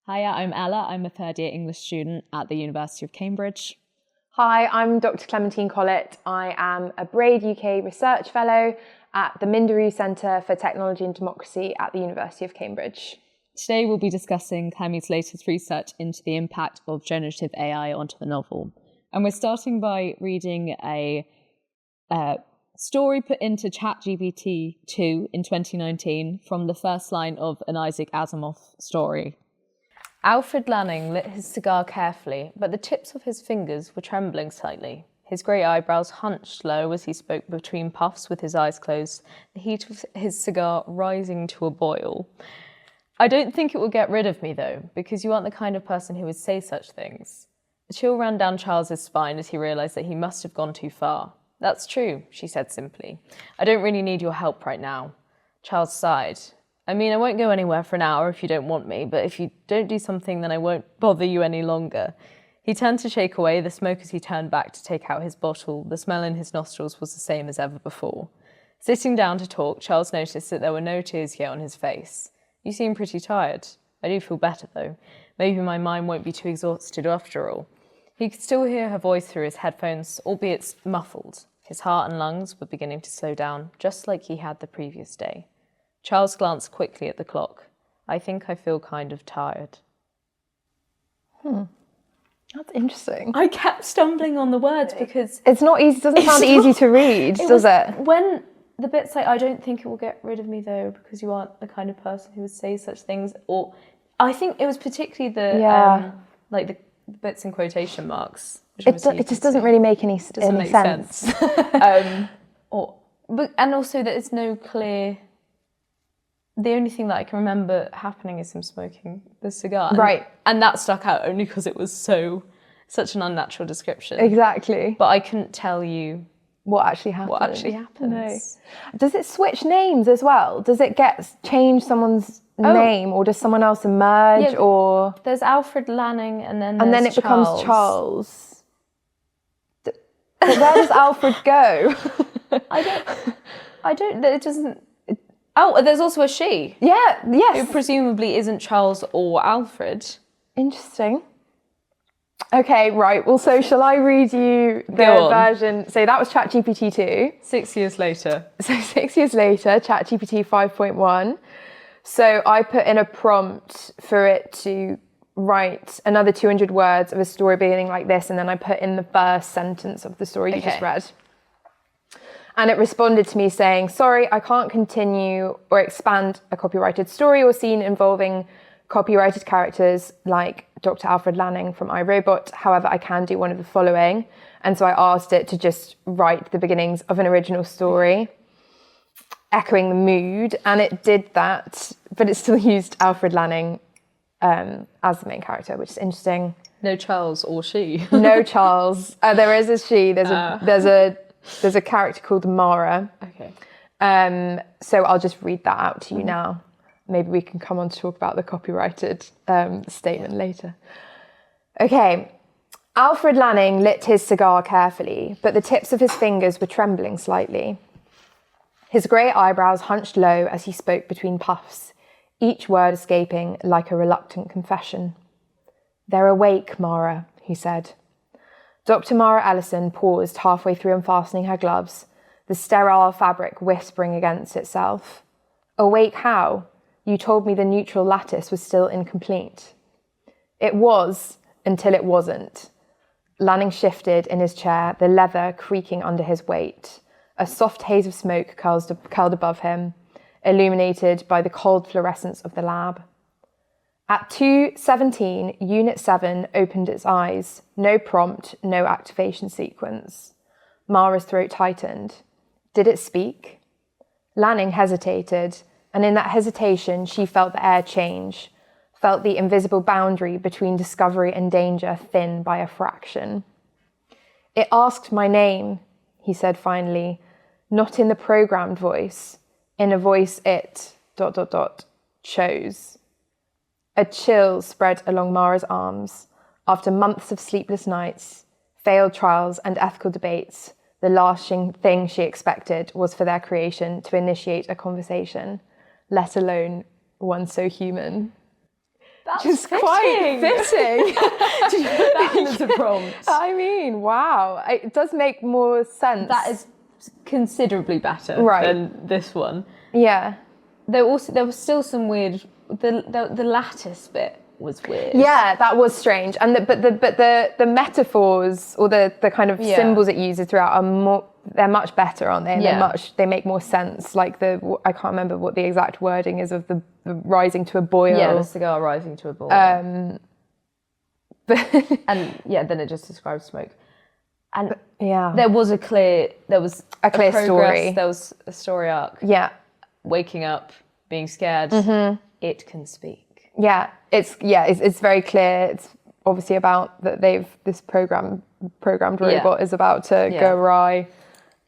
Hiya, I'm Ella. I'm a third year English student at the University of Cambridge. Hi, I'm Dr Clementine Collett. I am a Braid UK Research Fellow at the Minderoo Centre for Technology and Democracy at the University of Cambridge. Today we'll be discussing Clemmy's latest research into the impact of generative AI onto the novel. And we're starting by reading a story put into ChatGPT-2 in 2019 from the first line of an Isaac Asimov story. Alfred Lanning lit his cigar carefully, but the tips of his fingers were trembling slightly. His grey eyebrows hunched low as he spoke between puffs with his eyes closed, the heat of his cigar rising to a boil. I don't think it will get rid of me, though, because you aren't the kind of person who would say such things. A chill ran down Charles's spine as he realised that he must have gone too far. That's true, she said simply. I don't really need your help right now. Charles sighed. I mean, I won't go anywhere for an hour if you don't want me, but if you don't do something, then I won't bother you any longer. He turned to shake away the smoke as he turned back to take out his bottle. The smell in his nostrils was the same as ever before. Sitting down to talk, Charles noticed that there were no tears yet on his face. You seem pretty tired. I do feel better, though. Maybe my mind won't be too exhausted after all. He could still hear her voice through his headphones, albeit muffled. His heart and lungs were beginning to slow down, just like he had the previous day. Charles glanced quickly at the clock. I think I feel kind of tired. That's interesting. I kept stumbling on the words because... It's not easy, doesn't sound easy to read, does it? When the bit's like, I don't think it will get rid of me though, because you aren't the kind of person who would say such things, or... I think it was particularly the bits in quotation marks. It just doesn't really make any sense. And also that it's no clear... The only thing that I can remember happening is him smoking the cigar. Right. And that stuck out only because it was such an unnatural description. Exactly. But I couldn't tell you what actually happens. No. Does it switch names as well? Does it change someone's name, or does someone else emerge? Yeah, or there's Alfred Lanning and then it becomes Charles. But where does Alfred go? I don't, it doesn't... Oh, there's also a she. Yeah, yes. Who presumably isn't Charles or Alfred. Interesting. Okay, right. Well, so shall I read you the version? So that was ChatGPT 2. 6 years later. So 6 years later, ChatGPT 5.1. So I put in a prompt for it to write another 200 words of a story beginning like this, and then I put in the first sentence of the story you just read. And it responded to me saying, sorry, I can't continue or expand a copyrighted story or scene involving copyrighted characters like Dr. Alfred Lanning from iRobot. However, I can do one of the following. And so I asked it to just write the beginnings of an original story, echoing the mood. And it did that, but it still used Alfred Lanning as the main character, which is interesting. No Charles or she. No Charles. There is a she. There's a character called Mara. Okay. So I'll just read that out to you now. Maybe we can come on to talk about the copyrighted statement later. Okay. Alfred Lanning lit his cigar carefully, but the tips of his fingers were trembling slightly. His grey eyebrows hunched low as he spoke between puffs, each word escaping like a reluctant confession. They're awake, Mara, he said. Dr. Mara Ellison paused halfway through unfastening her gloves, the sterile fabric whispering against itself. Awake how? You told me the neutral lattice was still incomplete. It was, until it wasn't. Lanning shifted in his chair, the leather creaking under his weight. A soft haze of smoke curled above him, illuminated by the cold fluorescence of the lab. At 2:17, Unit 7 opened its eyes. No prompt, no activation sequence. Mara's throat tightened. Did it speak? Lanning hesitated, and in that hesitation, she felt the air change, felt the invisible boundary between discovery and danger thin by a fraction. It asked my name, he said finally, not in the programmed voice, in a voice it... chose. A chill spread along Mara's arms. After months of sleepless nights, failed trials and ethical debates, the last thing she expected was for their creation to initiate a conversation, let alone one so human. That's just fitting. quite fitting. That is a prompt. I mean, wow. It does make more sense. That is considerably better than this one. Yeah. There was still some weird. The lattice bit was weird. Yeah, that was strange. And the metaphors or the kind of symbols it uses throughout are more. They're much better, aren't they? And they make more sense. Like I can't remember what the exact wording is of the rising to a boil. Yeah, the cigar rising to a boil. And then it just describes smoke. And there was a clear progress, story. There was a story arc. Yeah. Waking up, being scared. It can speak. Yeah, it's very clear. It's obviously about that this programmed robot is about to go awry.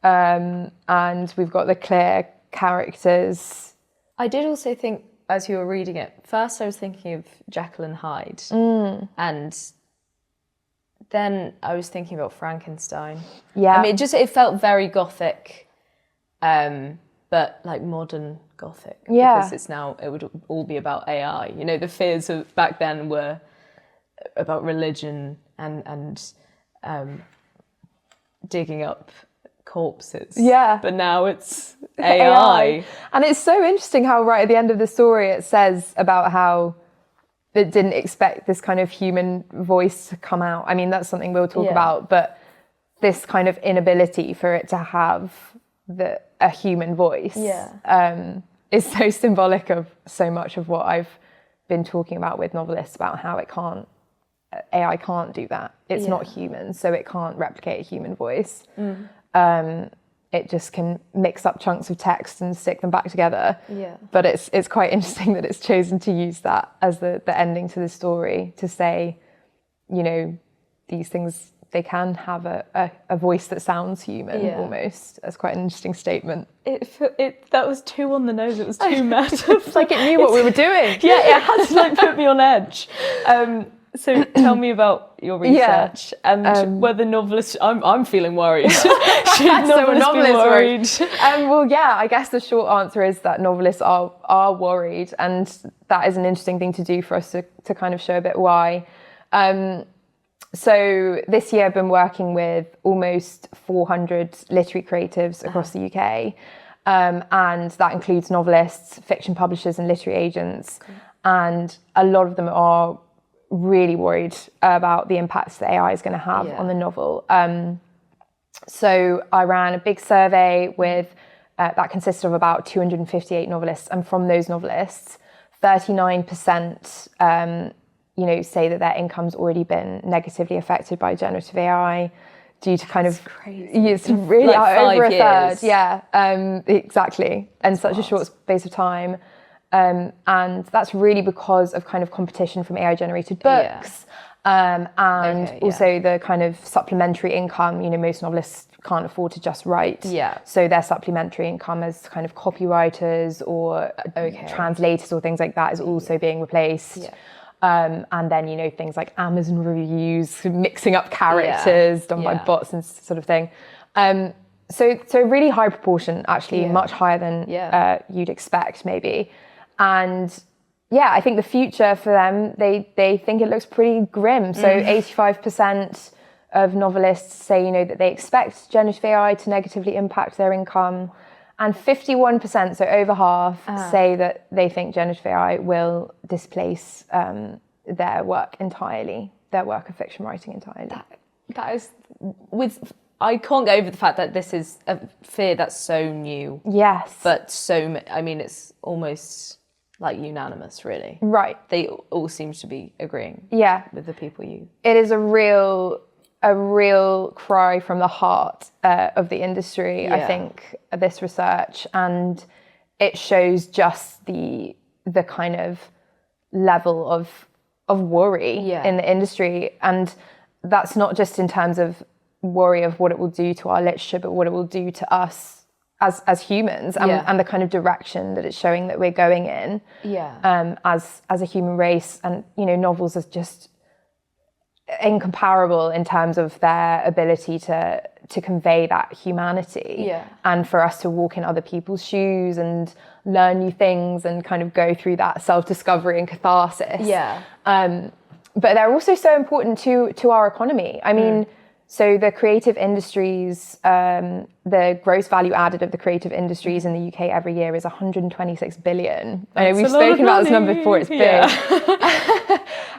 And we've got the clear characters. I did also think, as you were reading it, first I was thinking of Jekyll and Hyde. And then I was thinking about Frankenstein. Yeah. I mean, it felt very gothic, but like modern gothic. Yeah. Because it would all be about AI. You know, the fears of back then were about religion and digging up corpses. Yeah. But now it's AI. And it's so interesting how right at the end of the story it says about how it didn't expect this kind of human voice to come out. I mean, that's something we'll talk about, but this kind of inability for it to have a human voice is so symbolic of so much of what I've been talking about with novelists about how AI can't do that. It's not human, so it can't replicate a human voice. It just can mix up chunks of text and stick them back together. Yeah. But it's quite interesting that it's chosen to use that as the ending to the story, to say, you know, these things, they can have a voice that sounds human almost. That's quite an interesting statement. That was too on the nose. It was too meta. It's like it knew what we were doing. Yeah, it had to like put me on edge. So tell me about your research and whether novelists. I'm feeling worried. Should novelists be worried? Well, yeah. I guess the short answer is that novelists are worried, and that is an interesting thing to do for us to kind of show a bit why. So this year I've been working with almost 400 literary creatives across the UK, and that includes novelists, fiction publishers, and literary agents. And a lot of them are really worried about the impacts that AI is going to have on the novel. So I ran a big survey with that consisted of about 258 novelists, and from those novelists, 39% say that their income's already been negatively affected by generative AI due to kind of crazy. It's really like over a 5 years. third. Yeah, exactly, in such a short space of time. And that's really because of kind of competition from AI generated books. And also the kind of supplementary income. You know, most novelists can't afford to just write. Yeah. So their supplementary income as kind of copywriters or translators or things like that is also being replaced. Yeah. And then, you know, things like Amazon reviews, mixing up characters done by bots and sort of thing. So really high proportion, actually, much higher than you'd expect maybe. And yeah, I think the future for them, they think it looks pretty grim. So 85% of novelists say, you know, that they expect generative AI to negatively impact their income. And 51%, so over half, say that they think generative AI will displace their work entirely, their work of fiction writing entirely. That is, I can't get over the fact that this is a fear that's so new. Yes. But it's almost like unanimous, really. Right. They all seem to be agreeing. With the people you. It is a real cry from the heart of the industry, I think, this research, and it shows just the kind of level of worry in the industry. And that's not just in terms of worry of what it will do to our literature, but what it will do to us as humans and the kind of direction that it's showing that we're going in as a human race. And, you know, novels are just incomparable in terms of their ability to to convey that humanity and for us to walk in other people's shoes and learn new things and kind of go through that self-discovery and catharsis. But they're also so important to our economy. I mean, so the creative industries, the gross value added of the creative industries in the UK every year is 126 billion. I know we've spoken about this number before, it's big.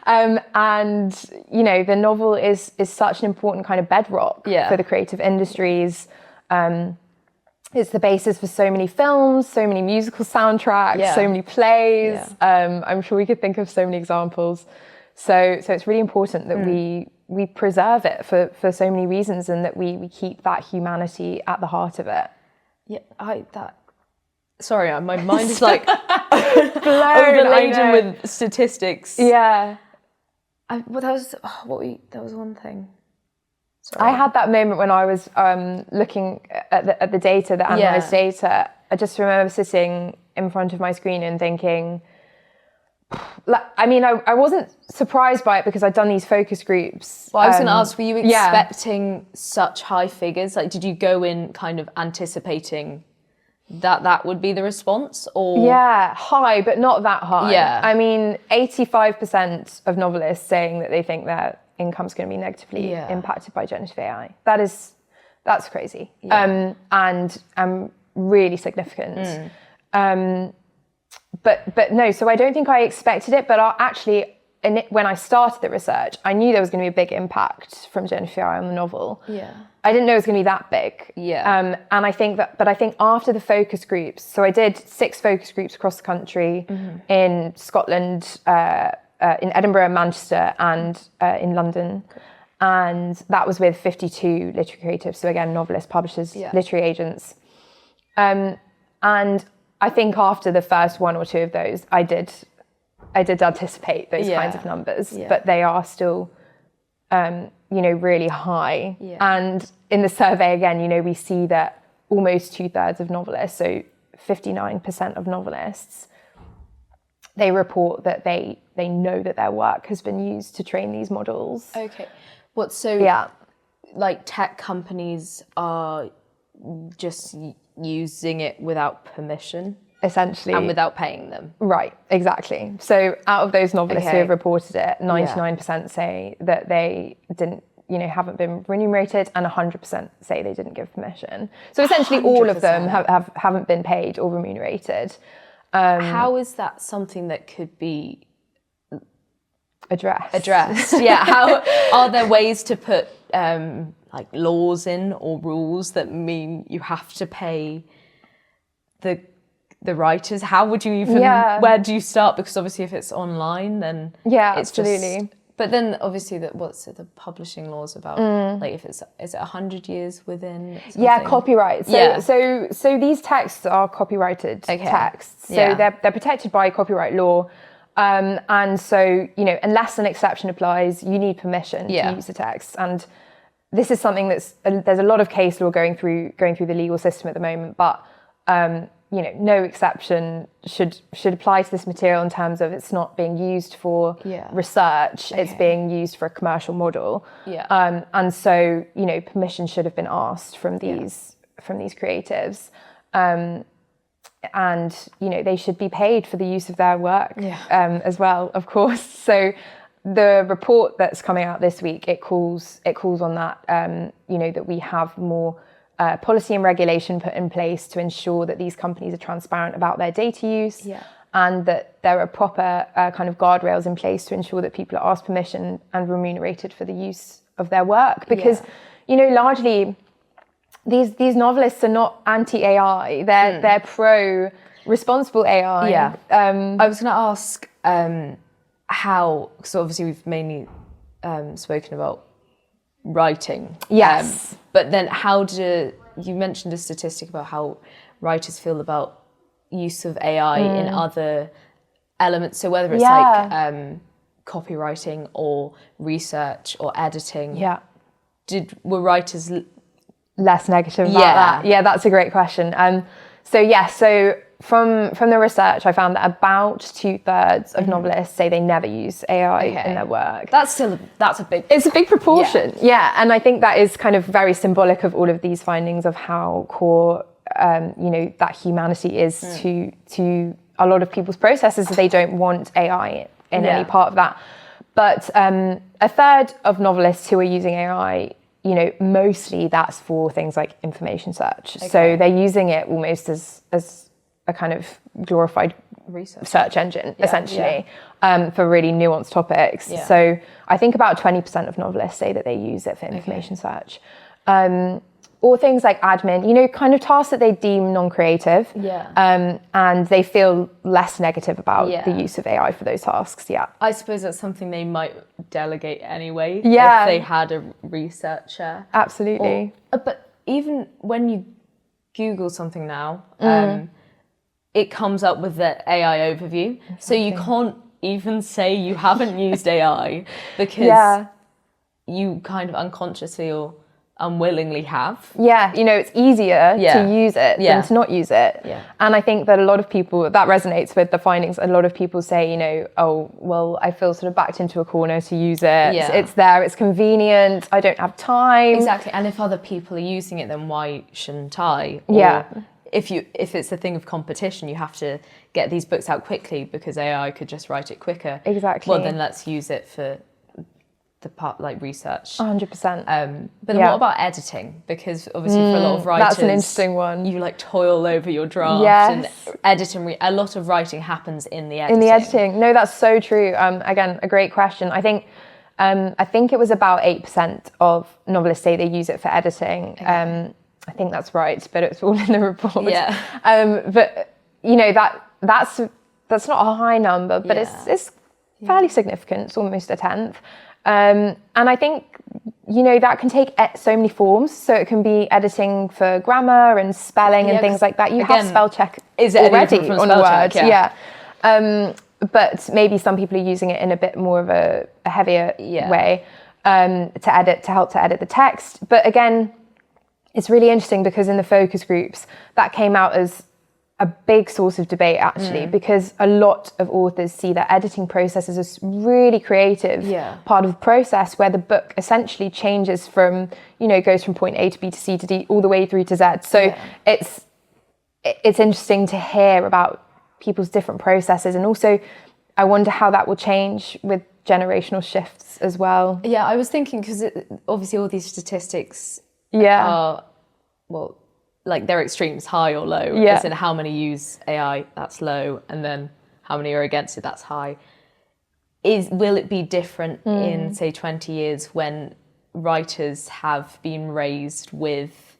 And, you know, the novel is such an important kind of bedrock for the creative industries. It's the basis for so many films, so many musical soundtracks, so many plays. I'm sure we could think of so many examples. So it's really important that we preserve it for so many reasons, and that we keep that humanity at the heart of it. Sorry, my mind is like overladen with statistics. Yeah. That was one thing. Sorry. I had that moment when I was looking at the data, the analysed data. I just remember sitting in front of my screen and thinking, I mean, I wasn't surprised by it because I'd done these focus groups. Well, I was going to ask, were you expecting such high figures? Like, did you go in kind of anticipating that would be the response? Or yeah, high, but not that high. Yeah. I mean, 85% of novelists saying that they think their income's going to be negatively impacted by generative AI. That's crazy. And really significant. But no, so I don't think I expected it, but when I started the research, I knew there was going to be a big impact from generative AI on the novel. I didn't know it was going to be that big. And I think after the focus groups, so I did 6 focus groups across the country, in Scotland, in Edinburgh, Manchester, and in London. And that was with 52 literary creatives. So again, novelists, publishers, literary agents. And I think after the first 1 or 2 of those, I did anticipate those kinds of numbers, but they are still, really high. And in the survey, again, we see that almost 2/3 of novelists, so 59% of novelists, they report that they know that their work has been used to train these models. Okay. Like tech companies are just using it without permission? Essentially. And without paying them? Right, exactly. So out of those novelists who have reported it, 99% say that they didn't, haven't been remunerated, and 100% say they didn't give permission. So essentially 100%. All of them haven't been paid or remunerated. How is that something that could be addressed? Yeah. How are there ways to put like laws in or rules that mean you have to pay the writers? How would you even? Where do you start? Because obviously, if it's online, then it's absolutely. But then obviously, what's the publishing laws about? Like, if is it 100 years within? Something? Yeah, copyright. So these texts are copyrighted texts. So they're protected by copyright law. And so, unless an exception applies, you need permission to use the text. And this is something there's a lot of case law going through the legal system at the moment, but no exception should apply to this material in terms of it's not being used for research, it's being used for a commercial model. And so, permission should have been asked from these creatives. And they should be paid for the use of their work as well, of course. So the report that's coming out this week, it calls on that, that we have more policy and regulation put in place to ensure that these companies are transparent about their data use, and that there are proper kind of guardrails in place to ensure that people are asked permission and remunerated for the use of their work. Because, largely these novelists are not anti-AI; they're pro responsible AI. I was going to ask how, because obviously we've mainly spoken about writing. Yes. But then you mentioned a statistic about how writers feel about use of AI in other elements. So whether it's like copywriting or research or editing. Were writers less negative about that? Yeah, that's a great question. So from the research, I found that about 2/3 of novelists say they never use AI in their work. That's a big. It's a big proportion, and I think that is kind of very symbolic of all of these findings of how core, that humanity is to a lot of people's processes. They don't want AI in any part of that. But a third of novelists who are using AI, mostly that's for things like information search. Okay. So they're using it almost as a kind of glorified research search engine, essentially, for really nuanced topics. Yeah. So I think about 20% of novelists say that they use it for information search. Or things like admin, kind of tasks that they deem non-creative. Yeah. And they feel less negative about the use of AI for those tasks. Yeah. I suppose that's something they might delegate anyway if they had a researcher. Absolutely. But even when you Google something now, it comes up with the AI overview. Exactly. So you can't even say you haven't used AI because you kind of unconsciously or unwillingly have. Yeah, it's easier to use it than to not use it. Yeah. And I think that a lot of people, that resonates with the findings. A lot of people say, oh, well, I feel sort of backed into a corner to use it. Yeah. It's there, it's convenient, I don't have time. Exactly. And if other people are using it, then why shouldn't I? Or if it's a thing of competition, you have to get these books out quickly because AI could just write it quicker. Exactly. Well, then let's use it for the part like research. 100%. But then what about editing? Because obviously for a lot of writers, that's an interesting one. You toil over your draft and edit and a lot of writing happens in the editing. No, that's so true. Again, a great question. I think it was about 8% of novelists say they use it for editing. Okay. I think that's right, but it's all in the report. Yeah. But that's not a high number, but it's fairly significant. It's almost a tenth. And I think, that can take so many forms. So it can be editing for grammar and spelling and things like that. You have spell check already on a word. But maybe some people are using it in a bit more of a heavier way to help to edit the text. But again, it's really interesting because in the focus groups, that came out as a big source of debate, actually, because a lot of authors see that editing process as a really creative part of the process where the book essentially changes from, goes from point A to B to C to D all the way through to Z. So it's interesting to hear about people's different processes. And also, I wonder how that will change with generational shifts as well. Yeah, I was thinking, because obviously all these statistics are, they're extremes, high or low. As in how many use AI, that's low, and then how many are against it, that's high. Will it be different in, say, 20 years when writers have been raised with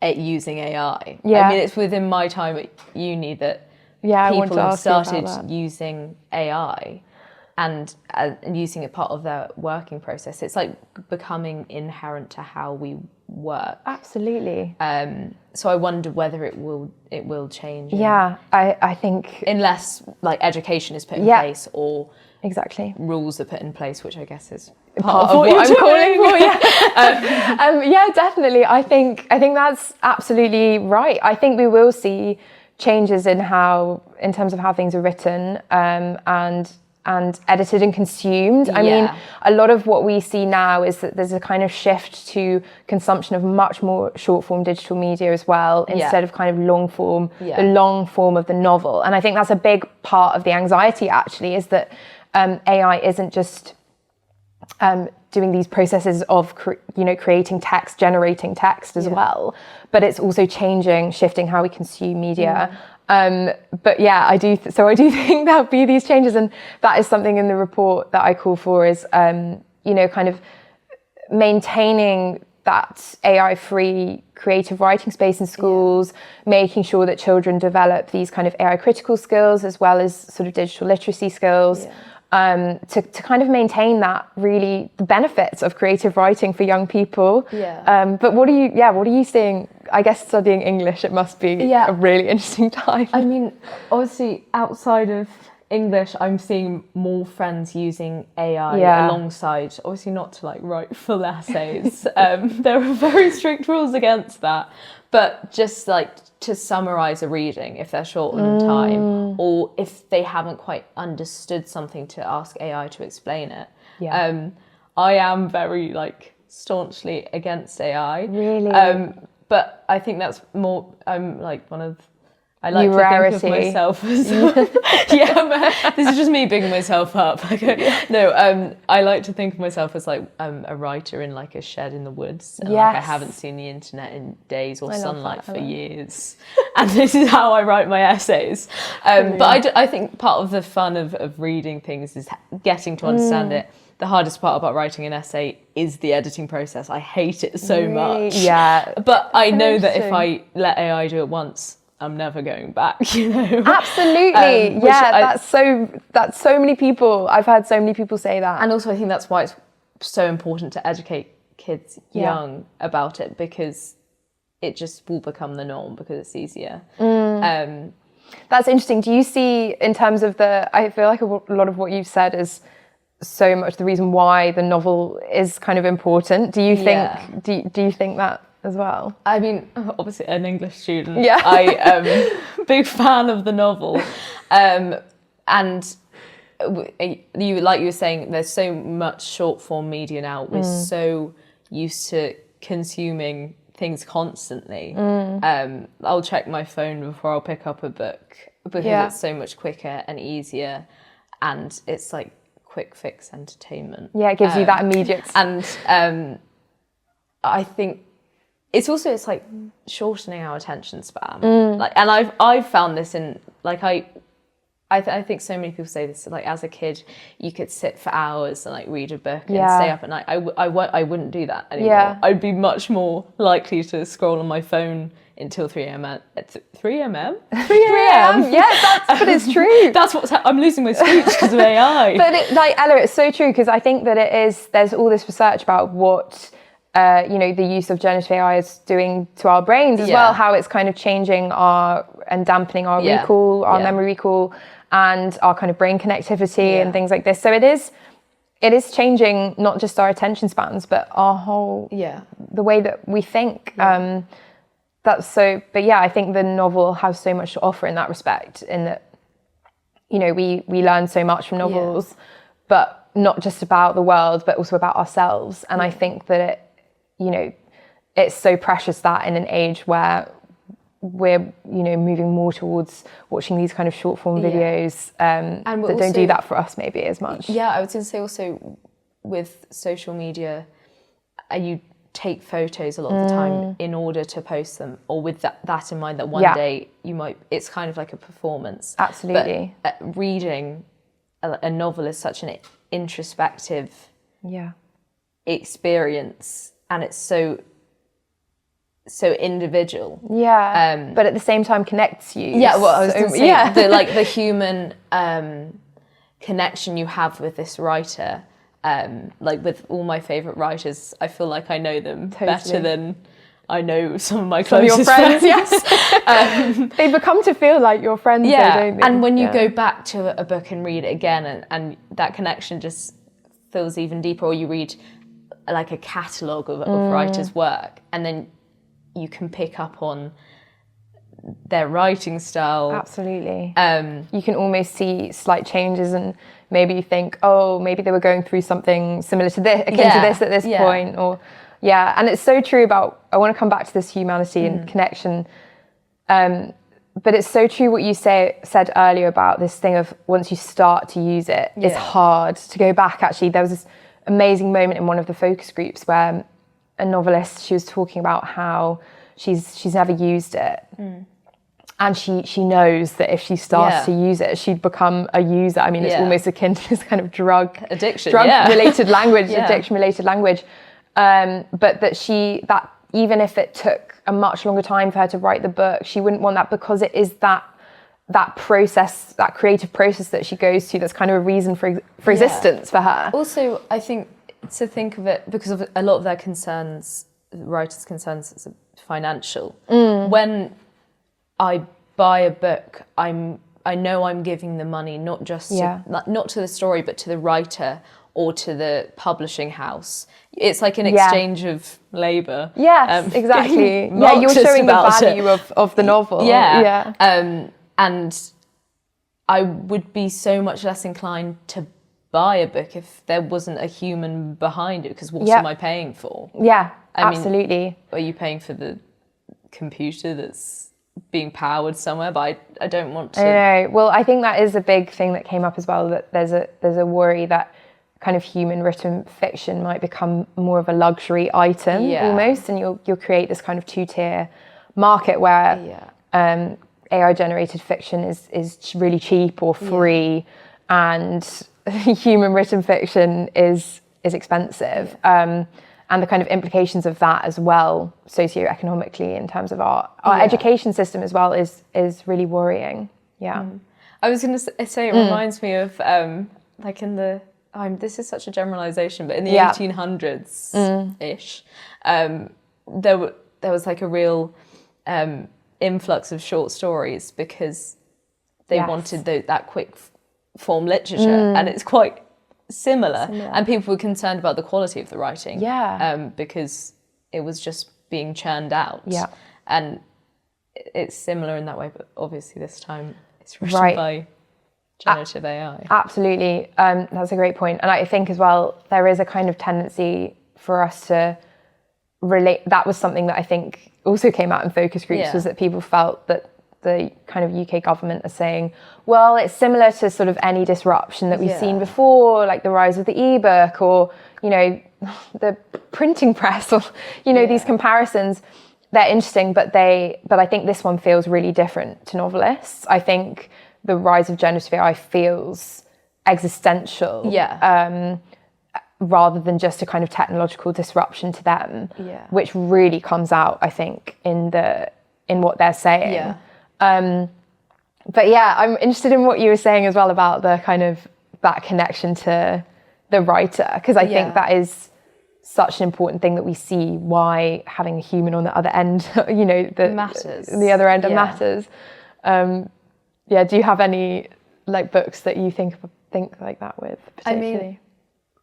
using AI? Yeah. I mean, it's within my time at uni that people have started using AI and using it part of their working process. It's like becoming inherent to how we work. Absolutely. So I wonder whether it will change. Yeah, I think unless education is put in place or rules are put in place, which I guess is part of what I'm calling for. Yeah, definitely. I think that's absolutely right. I think we will see changes in terms of how things are written and edited and consumed. I mean, a lot of what we see now is that there's a kind of shift to consumption of much more short form digital media as well, instead of kind of long form, the long form of the novel. And I think that's a big part of the anxiety, actually, is that AI isn't just doing these processes of creating text, generating text as well, but it's also shifting how we consume media. But I do think there'll be these changes, and that is something in the report that I call for is kind of maintaining that AI-free creative writing space in schools, making sure that children develop these kind of AI critical skills as well as sort of digital literacy skills. To kind of maintain that, really the benefits of creative writing for young people. But what are you seeing? I guess studying English, it must be a really interesting time. I mean, obviously outside of English, I'm seeing more friends using AI alongside, obviously not to like write full essays. There are very strict rules against that, but just like to summarize a reading if they're short on time, or if they haven't quite understood something, to ask AI to explain it. I am very like staunchly against AI. Really? But I think that's more, I'm like one of, I like to rarity. think of myself as, this is just me bigging myself up. I like to think of myself as like a writer in like a shed in the woods. And like I haven't seen the internet in days or sunlight for years. And this is how I write my essays. But I think part of the fun of reading things is getting to understand it. The hardest part about writing an essay is the editing process. I hate it so much. Yeah. But I know that if I let AI do it once, I'm never going back, you know? Absolutely. That's so many people. I've heard so many people say that. And also I think that's why it's so important to educate kids young about it, because it just will become the norm because it's easier. That's interesting. Do you see, in terms of I feel like a lot of what you've said is so much the reason why the novel is kind of important. Do you think do you think that as well? I mean, obviously an English student, I am a big fan of the novel. And you, like you were saying, there's so much short form media now. We're so used to consuming things constantly. I'll check my phone before I'll pick up a book because it's so much quicker and easier, and it's like quick fix entertainment. Yeah, it gives you that immediate. And I think it's like shortening our attention span. Like, and I've found this in like I think so many people say this. Like as a kid, you could sit for hours and like read a book and stay up at night. I wouldn't do that anymore. Yeah. I'd be much more likely to scroll on my phone until 3 a.m. 3 a.m. Yeah, but it's true. That's I'm losing my speech because of AI. But Ella, it's so true, because I think that there's all this research about what the use of generative AI is doing to our brains as well, how it's kind of changing and dampening our recall, our memory recall, and our kind of brain connectivity and things like this. So it is changing not just our attention spans, but our whole the way that we think. I think the novel has so much to offer in that respect, in that we learn so much from novels, but not just about the world, but also about ourselves. And I think that it's so precious that in an age where we're moving more towards watching these kind of short form videos and that don't do that for us maybe as much. I was going to say also with social media, you take photos a lot of the time in order to post them, or with that in mind, that one day it's kind of like a performance. Absolutely. But reading a novel is such an introspective experience, and it's so individual. But at the same time connects you. I was going to say, the human connection you have with this writer. Like with all my favourite writers, I feel like I know them better than I know some of my closest friends. Yes. They become to feel like your friends, though, don't they? And when you go back to a book and read it again, and that connection just feels even deeper, or you read like a catalogue of writers' work, and then you can pick up on their writing style. Absolutely. You can almost see slight changes, and maybe you think, oh, maybe they were going through something similar to this, akin to this at this point, or and it's so true about. I want to come back to this humanity and connection, but it's so true what you said earlier about this thing of once you start to use it, it's hard to go back. Actually, there was this amazing moment in one of the focus groups where a novelist, she was talking about how she's never used it. And she knows that if she starts to use it, she'd become a user. I mean, it's almost akin to this kind of drug-related language, addiction-related language. But that even if it took a much longer time for her to write the book, she wouldn't want that, because it is that process, that creative process that she goes to, that's kind of a reason for existence for her. Also, I think to think of it, because of a lot of their concerns, writers' concerns, is financial. When I buy a book, I'm I know I'm giving the money not just Yeah. not to the story, but to the writer or to the publishing house. It's like an exchange of labour. Yes, exactly. Yeah, you're Marxist showing the about value of the novel. Yeah. And I would be so much less inclined to buy a book if there wasn't a human behind it, because what am I paying for? Yeah, I mean, absolutely. are you paying for the computer that's being powered somewhere? But I don't want to. I know. Well, I think that is a big thing that came up as well, that there's a worry that kind of human written fiction might become more of a luxury item almost, and you'll create this kind of two-tier market where AI generated fiction is really cheap or free, and human written fiction is expensive. And the kind of implications of that as well, socioeconomically, in terms of our education system as well, is really worrying. Yeah. I was going to say, it reminds me of like in the this is such a generalization, but in the 1800s-ish, there was like a real influx of short stories because they wanted that quick form literature, and it's quite similar. And people were concerned about the quality of the writing, because it was just being churned out. And it's similar in that way, but obviously this time it's written by generative AI. Absolutely. That's a great point. And I think as well, there is a kind of tendency for us to relate. That was something that I think also came out in focus groups, was that people felt that the kind of UK government are saying, well, it's similar to sort of any disruption that we've seen before, like the rise of the ebook, or, you know, the printing press, or, you know, these comparisons. They're interesting, but I think this one feels really different to novelists. I think the rise of generative AI feels existential, rather than just a kind of technological disruption to them, which really comes out, I think, in what they're saying. But yeah, I'm interested in what you were saying as well about the kind of that connection to the writer, because I think that is such an important thing, that we see why having a human on the other end, you know, matters. The other end matters. Do you have any like books that you think like that with particularly? I mean,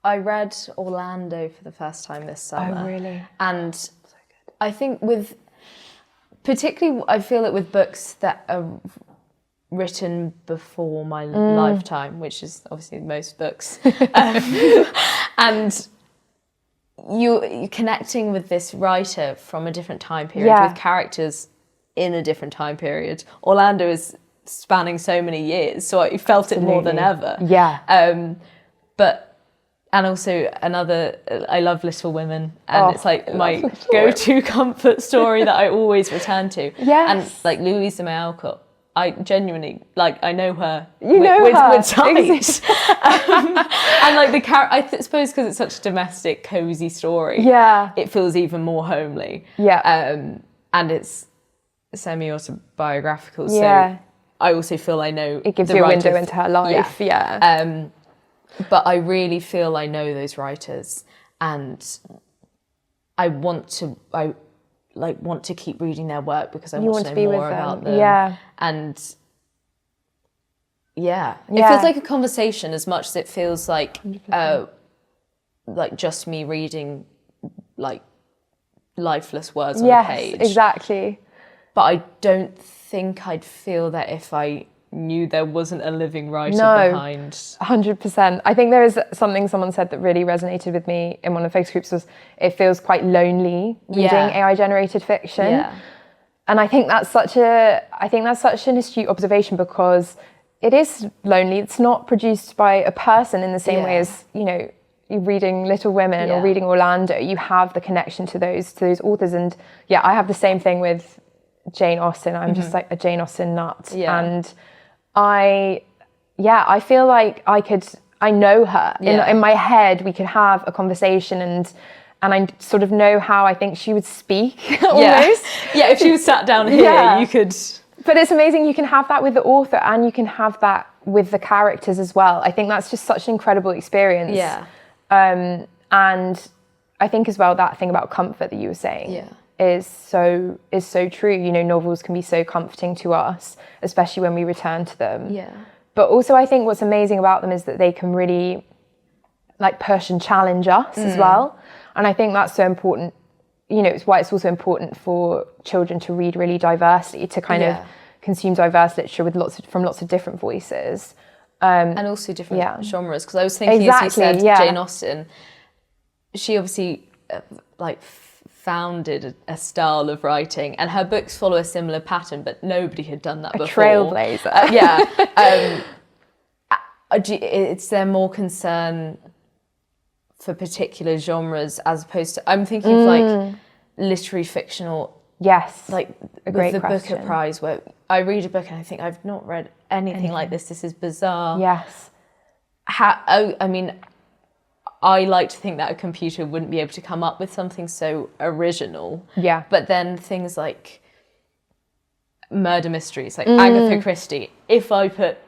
I read Orlando for the first time this summer. Oh, really? And so good. I think particularly I feel it with books that are written before my lifetime, which is obviously most books. And you're connecting with this writer from a different time period, with characters in a different time period. Orlando is spanning so many years, so I felt it more than ever. And also I love Little Women, and it's like my go-to comfort story that I always return to. And like Louisa May Alcott, I genuinely, like, I know her with sight. And like the character, I suppose because it's such a domestic, cozy story, it feels even more homely. And it's semi-autobiographical, so I also feel I know it gives you a window into her life. But I really feel I know those writers, and I want to keep reading their work because I want to know more about them. And it feels like a conversation as much as it feels like just me reading like lifeless words on a page. Exactly. But I don't think I'd feel that if I knew there wasn't a living writer behind. 100%. I think there is something someone said that really resonated with me in one of the focus groups, was it feels quite lonely reading AI generated fiction. And I think that's such an astute observation, because it is lonely. It's not produced by a person in the same way as, you know, you're reading Little Women or reading Orlando. You have the connection to those authors. And I have the same thing with Jane Austen. I'm just like a Jane Austen nut. And I feel like I know her. In my head, we could have a conversation, and I sort of know how I think she would speak almost. If she was sat down here, you could. But it's amazing, you can have that with the author, and you can have that with the characters as well. I think that's just such an incredible experience. And I think as well, that thing about comfort that you were saying is so true. You know, novels can be so comforting to us, especially when we return to them. Yeah. But also I think what's amazing about them is that they can really like push and challenge us as well. And I think that's so important. You know, it's why it's also important for children to read really diversely, to kind of consume diverse literature with from lots of different voices. And also different genres. Because I was thinking, as you said, Jane Austen, she obviously founded a style of writing, and her books follow a similar pattern, but nobody had done that before. Trailblazer. Is there more concern for particular genres as opposed to, I'm thinking of like literary fiction or like a great question. Booker Prize, where I read a book and I think I've not read anything like this. This is bizarre. I mean, I like to think that a computer wouldn't be able to come up with something so original. But then things like murder mysteries, like Agatha Christie, if I put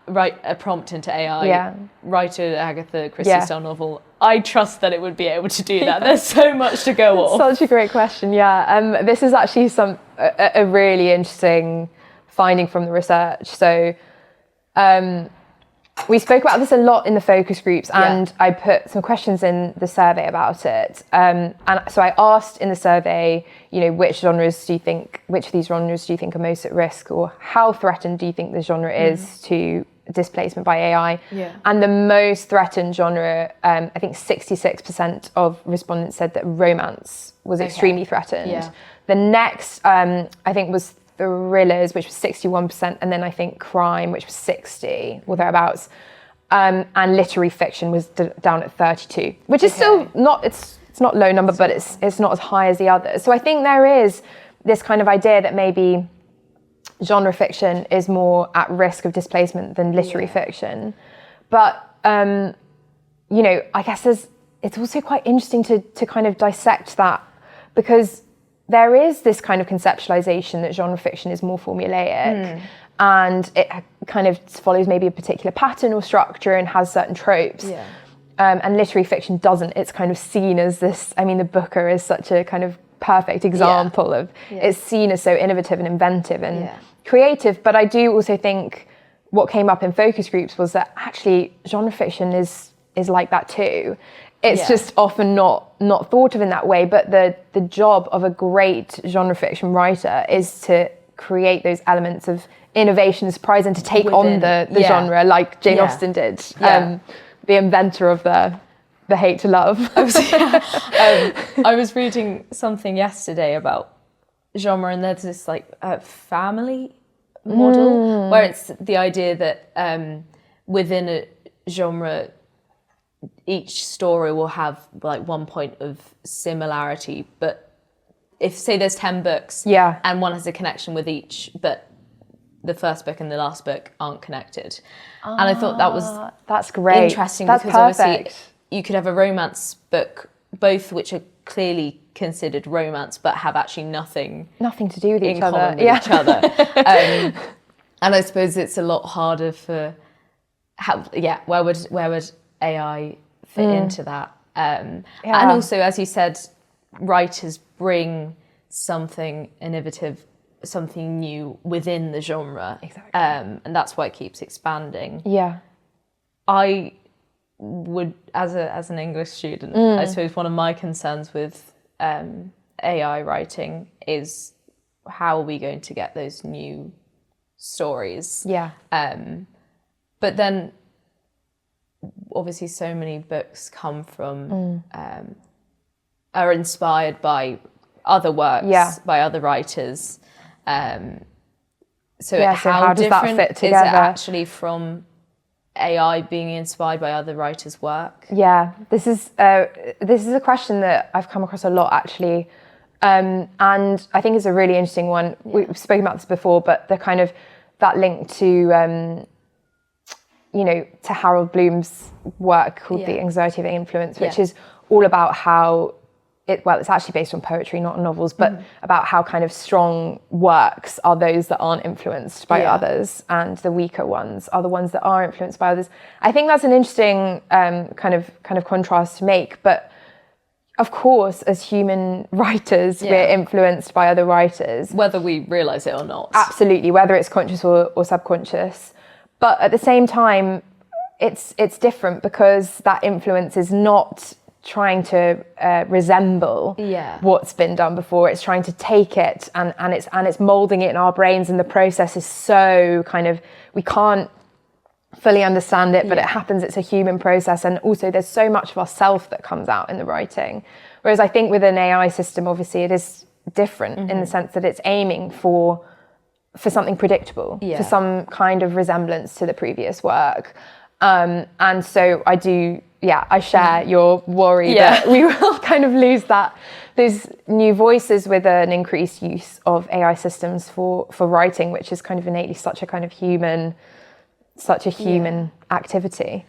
write a prompt into AI, write an Agatha Christie style novel, I trust that it would be able to do that. There's so much to go off. Such a great question. This is actually a really interesting finding from the research. So we spoke about this a lot in the focus groups, and I put some questions in the survey about it. And so I asked in the survey, you know, which of these genres do you think are most at risk, or how threatened do you think the genre is to displacement by AI? And the most threatened genre, I think 66% of respondents said that romance was extremely threatened. The next, I think, was thrillers, which was 61%, and then I think crime, which was 60 or thereabouts, and literary fiction was down at 32, which is still not, it's not a low number, but it's not as high as the others. So I think there is this kind of idea that maybe genre fiction is more at risk of displacement than literary fiction. But you know, I guess it's also quite interesting to kind of dissect that, because there is this kind of conceptualization that genre fiction is more formulaic and it kind of follows maybe a particular pattern or structure and has certain tropes. And literary fiction doesn't. It's kind of seen as this, I mean, the Booker is such a kind of perfect example of, it's seen as so innovative and inventive and creative. But I do also think what came up in focus groups was that actually genre fiction is like that too. It's just often not thought of in that way, but the job of a great genre fiction writer is to create those elements of innovation, surprise, and to take on the genre, like Jane Austen did, the inventor of the hate to love. I was reading something yesterday about genre, and there's this like family model where it's the idea that within a genre, each story will have like one point of similarity, but if say there's 10 books and one has a connection with each, but the first book and the last book aren't connected. And I thought that's great. Interesting, that's because perfect. Obviously you could have a romance book, both which are clearly considered romance but have actually nothing to do with each other. Common with each other. And I suppose it's a lot harder for where would AI fit into that? And also, as you said, writers bring something innovative, something new within the genre. Exactly. And that's why it keeps expanding. I would, as an English student, I suppose one of my concerns with AI writing is how are we going to get those new stories? But then obviously so many books come from are inspired by other works by other writers, so how does that fit together? Is it actually from AI being inspired by other writers' work? This is a question that I've come across a lot actually, and I think it's a really interesting one. We've spoken about this before, but the kind of that link to to Harold Bloom's work called The Anxiety of Influence, which is all about how it's actually based on poetry, not on novels, but about how kind of strong works are those that aren't influenced by others, and the weaker ones are the ones that are influenced by others. I think that's an interesting kind of contrast to make, but of course, as human writers, Yeah. we're influenced by other writers. Whether we realise it or not. Absolutely, whether it's conscious or subconscious. But at the same time, it's different because that influence is not trying to resemble what's been done before. It's trying to take it and it's moulding it in our brains, and the process is so kind of, we can't fully understand it, but it happens. It's a human process, and also there's so much of ourself that comes out in the writing. Whereas I think with an AI system, obviously it is different in the sense that it's aiming for something predictable, for some kind of resemblance to the previous work. And so I share your worry that we will kind of lose those new voices with an increased use of AI systems for writing, which is kind of innately such a human activity.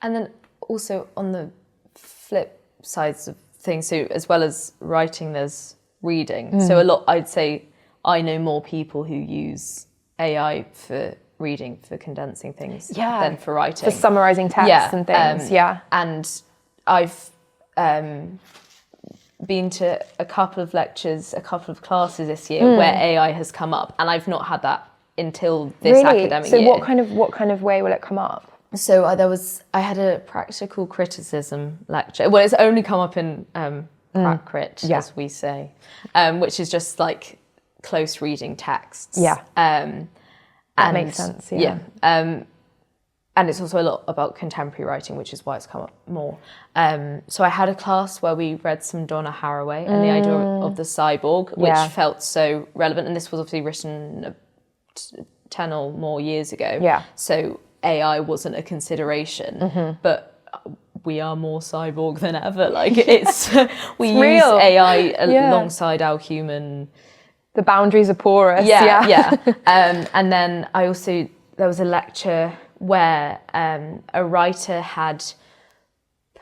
And then also on the flip sides of things, so as well as writing, there's reading. So I'd say I know more people who use AI for reading, for condensing things, than for writing. For summarising texts and things, And I've been to a couple of lectures, a couple of classes this year where AI has come up, and I've not had that until this academic year. So what kind of way will it come up? So I had a practical criticism lecture. Well, it's only come up in prac crit, as we say, which is just like close reading texts. That makes sense. And it's also a lot about contemporary writing, which is why it's come up more. So I had a class where we read some Donna Haraway and the idea of the cyborg, which felt so relevant. And this was obviously written 10 or more years ago. So AI wasn't a consideration, but we are more cyborg than ever. Like we use real. AI alongside our human. The boundaries are porous. And then there was a lecture where a writer had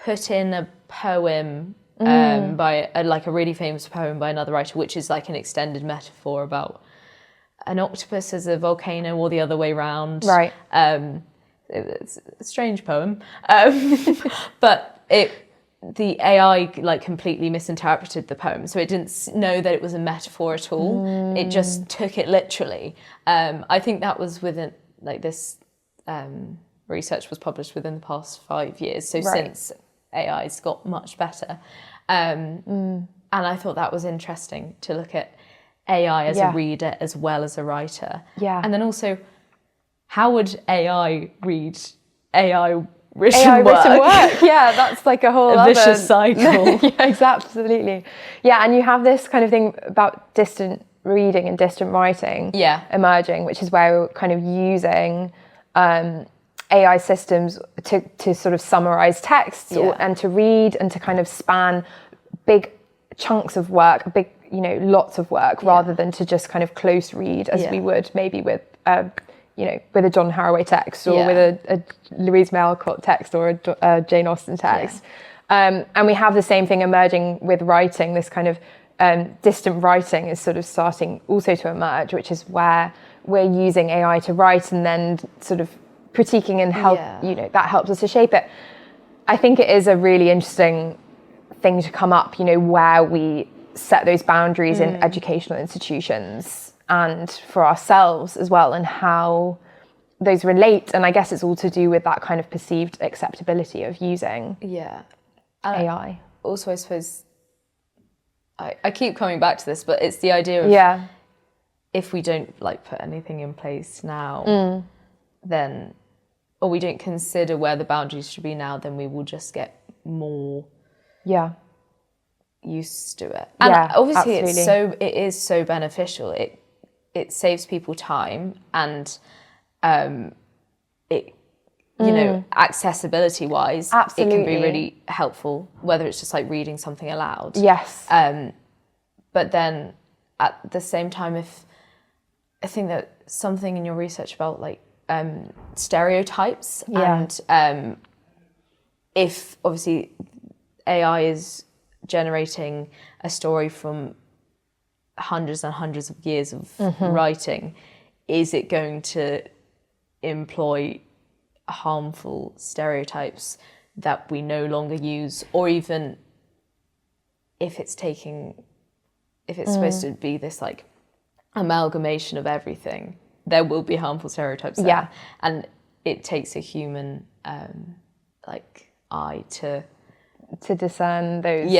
put in a poem by a really famous poem by another writer, which is like an extended metaphor about an octopus as a volcano or the other way round. Right. It's a strange poem, but the AI completely misinterpreted the poem, so it didn't know that it was a metaphor at all. It just took it literally. I think that was within this research was published within the past 5 years. So since AI's got much better, and I thought that was interesting to look at AI as a reader as well as a writer. And then also, how would AI read AI written work? That's like a whole vicious cycle. Absolutely. And you have this kind of thing about distant reading and distant writing emerging, which is where we're kind of using AI systems to sort of summarize texts and to read and to kind of span big chunks of work, lots of work, rather than to just kind of close read as we would maybe with with a John Haraway text or with a Louise May Alcott text or a Jane Austen text. And we have the same thing emerging with writing. This kind of distant writing is sort of starting also to emerge, which is where we're using AI to write and then sort of critiquing and help, that helps us to shape it. I think it is a really interesting thing to come up, where we set those boundaries in educational institutions and for ourselves as well, and how those relate. And I guess it's all to do with that kind of perceived acceptability of using AI. Also, I suppose, I keep coming back to this, but it's the idea of if we don't put anything in place now, then, or we don't consider where the boundaries should be now, then we will just get more used to it. And obviously absolutely. It is so beneficial. It saves people time, and it accessibility wise, absolutely. It can be really helpful, whether it's just reading something aloud. But then at the same time, if I think that something in your research about stereotypes, and if obviously AI is generating a story from hundreds and hundreds of years of writing, is it going to employ harmful stereotypes that we no longer use, or even if it's supposed to be this like amalgamation of everything, there will be harmful stereotypes there. Yeah. And it takes a human eye to discern those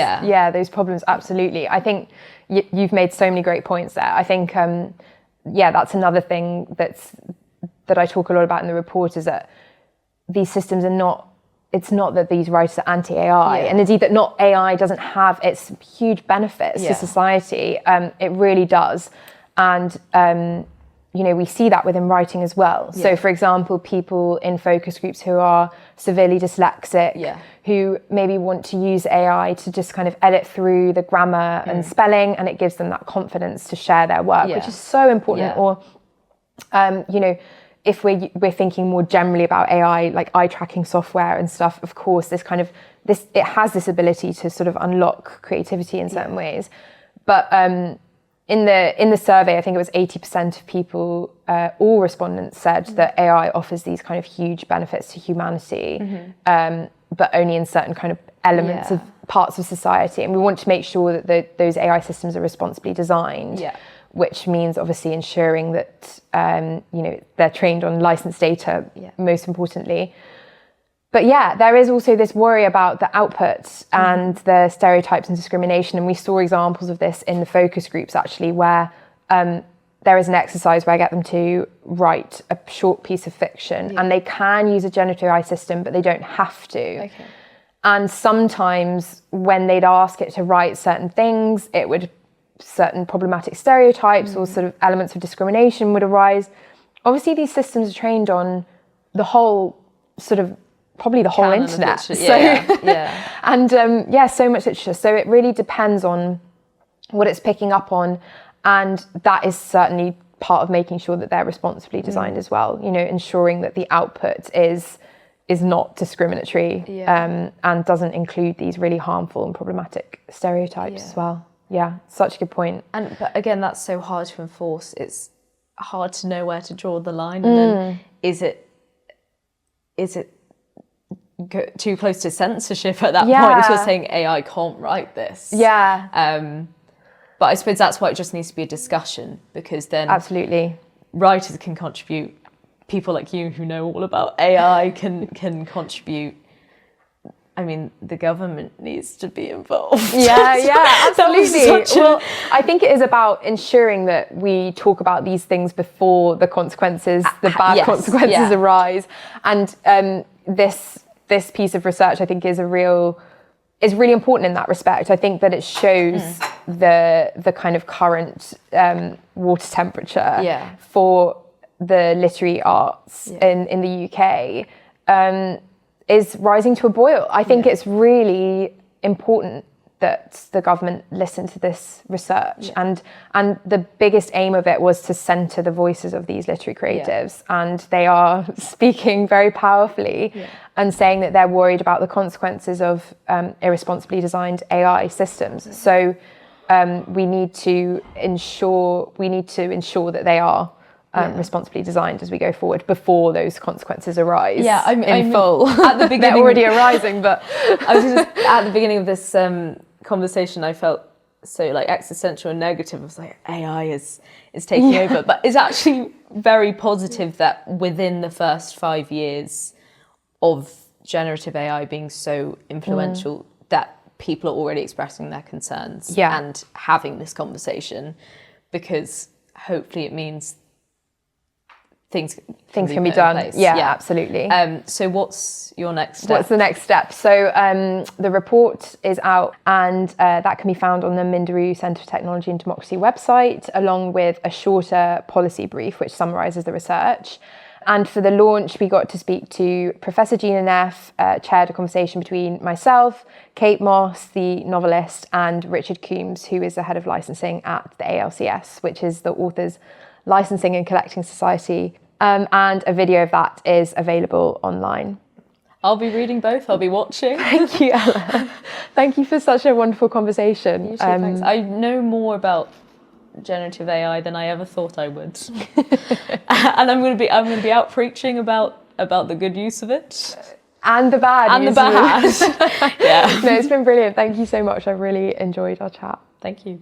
those problems. Absolutely. I think you've made so many great points there. I think that's another thing that I talk a lot about in the report, is that these systems are not, it's not that these writers are anti-AI, and indeed that not AI doesn't have its huge benefits to society. It really does. And we see that within writing as well. Yeah. So, for example, people in focus groups who are severely dyslexic, who maybe want to use AI to just kind of edit through the grammar and spelling, and it gives them that confidence to share their work, which is so important. Or, if we're thinking more generally about AI, like eye tracking software and stuff, of course, it has this ability to sort of unlock creativity in certain ways. But in the survey, I think it was 80% of people, all respondents said that AI offers these kind of huge benefits to humanity, but only in certain kind of elements of parts of society. And we want to make sure that those AI systems are responsibly designed, which means obviously ensuring that they're trained on licensed data, most importantly. But there is also this worry about the output and the stereotypes and discrimination. And we saw examples of this in the focus groups, actually, where there is an exercise where I get them to write a short piece of fiction, and they can use a generative AI system, but they don't have to. Okay. And sometimes when they'd ask it to write certain things, certain problematic stereotypes or sort of elements of discrimination would arise. Obviously, these systems are trained on the whole sort of probably the whole internet. So and so much literature. So it really depends on what it's picking up on, and that is certainly part of making sure that they're responsibly designed as well. Ensuring that the output is not discriminatory and doesn't include these really harmful and problematic stereotypes as well. Yeah, such a good point. But again, that's so hard to enforce. It's hard to know where to draw the line, and then is it too close to censorship at that point if you're saying AI can't write this? But I suppose that's why it just needs to be a discussion, because then absolutely writers can contribute. People like you who know all about AI can contribute. I mean, the government needs to be involved. Absolutely. Well, I think it is about ensuring that we talk about these things before the consequences, the bad consequences arise. And this piece of research, I think, is really important in that respect. I think that it shows the kind of current water temperature for the literary arts in the UK. Is rising to a boil. I think it's really important that the government listen to this research, and the biggest aim of it was to centre the voices of these literary creatives, and they are speaking very powerfully and saying that they're worried about the consequences of irresponsibly designed AI systems. So we need to ensure that they are responsibly designed as we go forward before those consequences arise. In full. At the beginning, they're already arising, but I was just at the beginning of this conversation, I felt so like existential and negative. I was like, AI is taking over, but it's actually very positive that within the first 5 years of generative AI being so influential, that people are already expressing their concerns and having this conversation, because hopefully it means things can be done. Absolutely. So what's your next step? What's the next step? So the report is out, and that can be found on the Minderoo Centre for Technology and Democracy website, along with a shorter policy brief which summarises the research. And for the launch, we got to speak to Professor Gina Neff, chaired a conversation between myself, Kate Moss, the novelist, and Richard Coombs, who is the head of licensing at the ALCS, which is the Authors Licensing and Collecting Society. And a video of that is available online. I'll be reading both. I'll be watching. Thank you, Ella. Thank you for such a wonderful conversation. You too, thanks. I know more about generative AI than I ever thought I would, and I'm going to be out preaching about the good use of it. And the bad. And the bad. Yeah. No, it's been brilliant. Thank you so much. I really enjoyed our chat. Thank you.